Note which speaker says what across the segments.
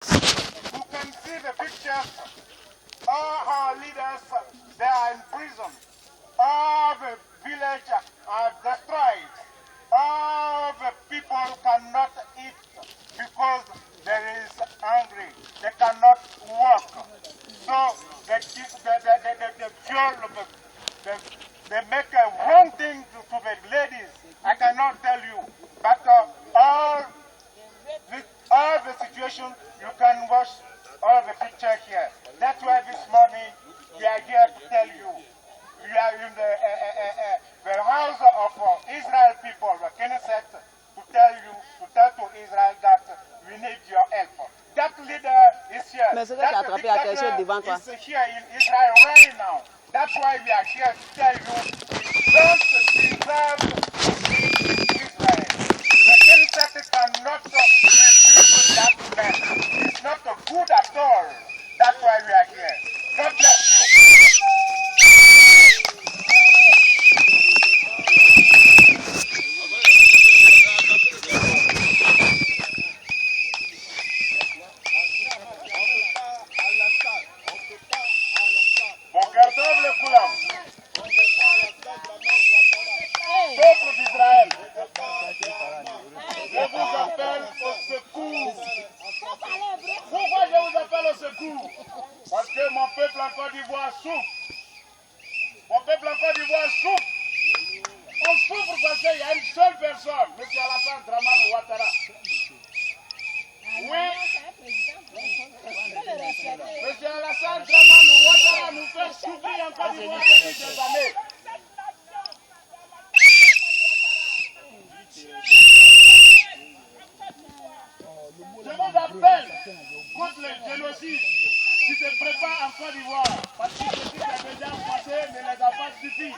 Speaker 1: You can see the pictures. All our leaders, they are in prison. All the villages are destroyed. All the people cannot eat because there is hungry. They cannot work. So they make a wrong thing to the ladies. I cannot tell you, but all the situation, you can watch all the picture here. That's why this morning we are here to tell you. We are in the house of Israel people, the Knesset, to tell to Israel that we need your help. That leader is here. That dictator is here in Israel right now. That's why we are here to tell you, don't deserve Israel. The Knesset cannot receive that man. It's not good at all. That's why we are here. God bless you. Peuple d'Israël, je vous appelle au secours. Pourquoi je vous appelle au secours? Parce que mon peuple en Côte d'Ivoire souffre. Mon peuple en Côte d'Ivoire souffre. On souffre parce qu'il y a une seule personne, M. Alassane Dramane Ouattara. Oui. M. Alassane Dramane Ouattara nous fait souffrir en Côte d'Ivoire depuis des années. Je vous appelle contre le génocide qui se prépare en Côte d'Ivoire parce que ce qui est déjà passé ne les a pas suffi.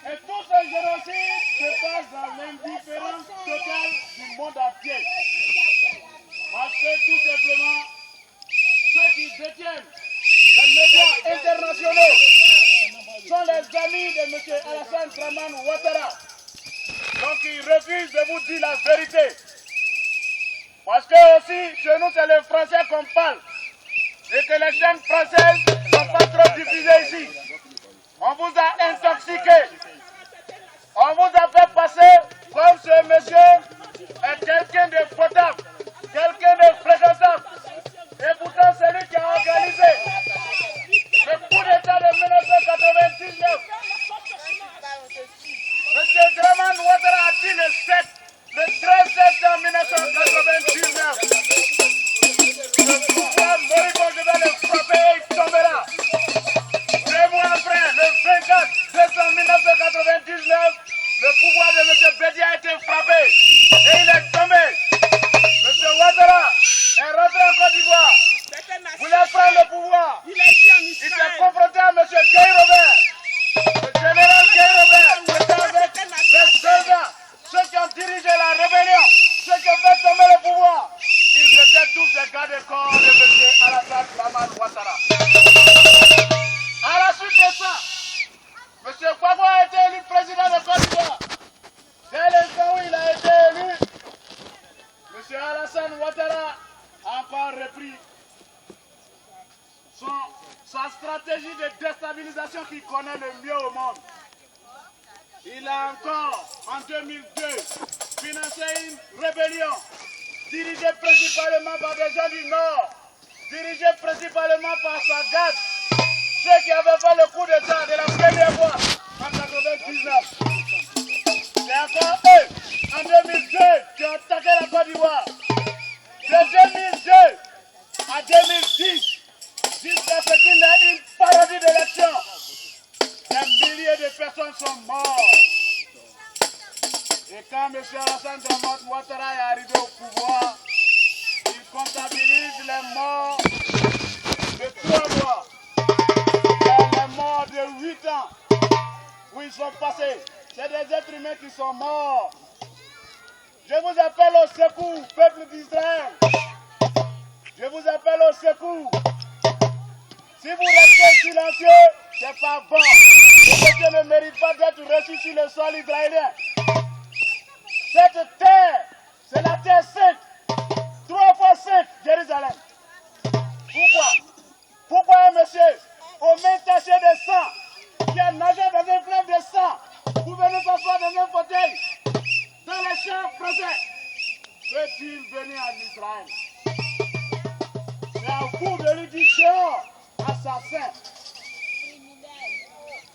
Speaker 1: Et tout ce génocide se passe dans l'indifférence totale du monde entier. Parce que tout simplement, ceux qui détiennent les médias internationaux sont les amis de M. Alassane Dramane Ouattara. Donc ils refusent de vous dire la vérité. Parce que aussi, chez nous, c'est le français qu'on parle. Et que les chaînes françaises ne sont pas trop diffusées ici. On vous a intoxiqué. On vous a fait passer comme ce monsieur est quelqu'un de potable, quelqu'un de fréquentable. Et pourtant, c'est lui qui a organisé le coup d'État de 1999. Monsieur Dramane Ouattara a dit le 13 septembre 1999. Le pouvoir moribond devait le frapper et il tombera. 2 mois après, le 24 décembre 1999, le pouvoir de M. Bédia a été frappé et il est tombé. M. Ouattara est rentré en Côte d'Ivoire. Voulait prendre le pouvoir. Il s'est confronté à M. Guy Robert. Le général Guy Robert était avec les soldats, ceux qui ont dirigé la rébellion, ceux qui ont fait tomber le pouvoir. Ils étaient tous les gardes corps de M. Alassane Dramane Ouattara. À la suite de ça, M. Gbagbo a été élu président de Côte d'Ivoire. Dès l'instant où il a été élu, M. Alassane Ouattara a encore repris sa stratégie de déstabilisation qu'il connaît le mieux au monde. Il a encore, en 2002, financé une rébellion dirigée principalement par des gens du Nord, dirigée principalement par Sadat, ceux qui avaient fait le coup d'État de la première fois en 1999. C'est encore eux, en 2002, qui ont attaqué la Côte d'Ivoire. De 2002 à 2010, jusqu'à ce qu'il y ait une parodie d'élection, des milliers de personnes sont mortes. Et quand M. Alassane Dramane Ouattara est arrivé au pouvoir, il comptabilise les morts de 3 mois, et les morts de 8 ans, où ils sont passés. C'est des êtres humains qui sont morts. Je vous appelle au secours, peuple d'Israël. Je vous appelle au secours. Si vous restez silencieux, c'est pas bon. Le monsieur ne mérite pas d'être reçu sur le sol israélien. Cette terre, c'est la terre sainte. Jérusalem. Pourquoi? Pourquoi un monsieur aux mains tachées de sang, qui a nagé dans un fleuve de sang, pour venir s'asseoir dans un fauteuil, dans les champs français, peut-il venir en Israël? C'est à vous de lui dire dehors, assassin.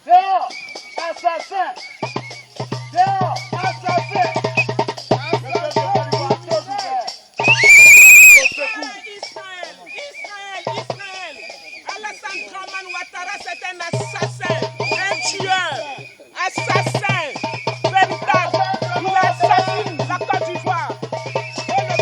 Speaker 1: Dehors, assassin. Dehors, assassin.
Speaker 2: Israël. Alassane Dramane Ouattara, c'est un assassin, un tueur, assassin, véritable. Il assassine la Côte d'Ivoire. Et le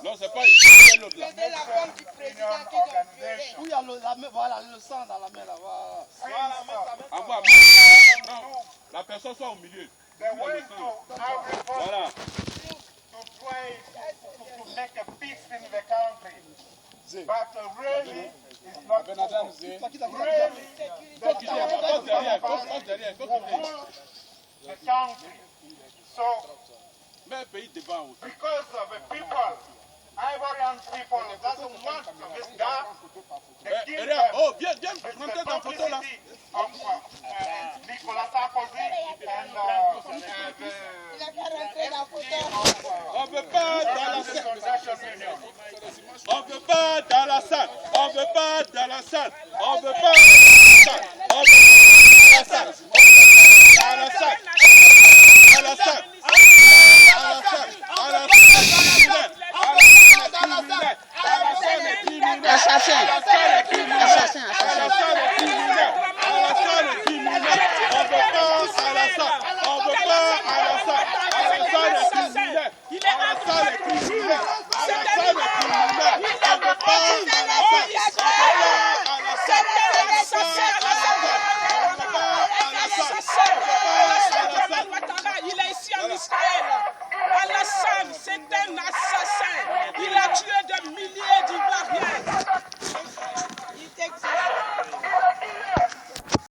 Speaker 3: Non, c'est pas ici, c'est l'autre là.
Speaker 4: C'est la femme du président qui
Speaker 5: où il y a voilà, le sang dans la main là.
Speaker 3: Voilà. Non, la personne soit au milieu. Voilà.
Speaker 1: To make a peace in the country. But really, it's not really the country. So, because of the people, Ivorian people, doesn't want this guy, they give them the complicity of Nicolas Sarkozy and
Speaker 3: on veut pas d'Alassane. On veut pas d'Alassane. On veut pas d'Alassane.